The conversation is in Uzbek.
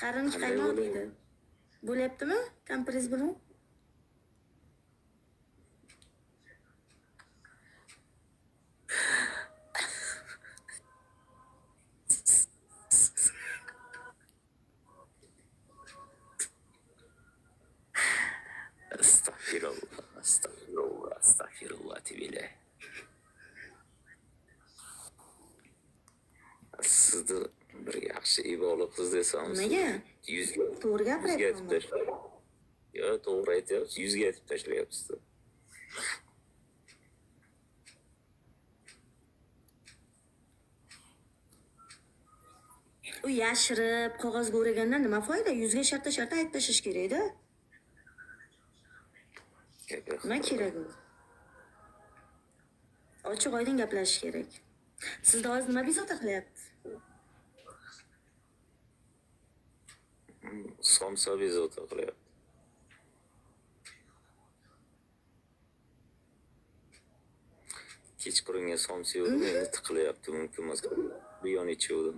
Qarinchi qaymoq deydi. Bo'lyaptimi? Kompress bilan? Astagfirullah, astagfirullah, astagfirullah tibile. Sizni bir yaxshi ibodat qiz desam, Nimaga? yuzga To'g'ri gapiryapmanmi? aytib tashlayapsiz. Yo, to'g'ri aytyapsiz, yuzga aytib tashlayapsiz. U yashirib, qog'ozga o'ragandan nima foyda? Yuzga shartta aytib tashlash kerak-da. Nima kerak u? Ochiq oydin gaplashish kerak. Sizda hozir nima bezovta qilyapti? Somsa bezovta qilyapti. Kechqurunga somsa yedim, endi tiqilyapti, mumkin emas. Bir yon ichuvdim.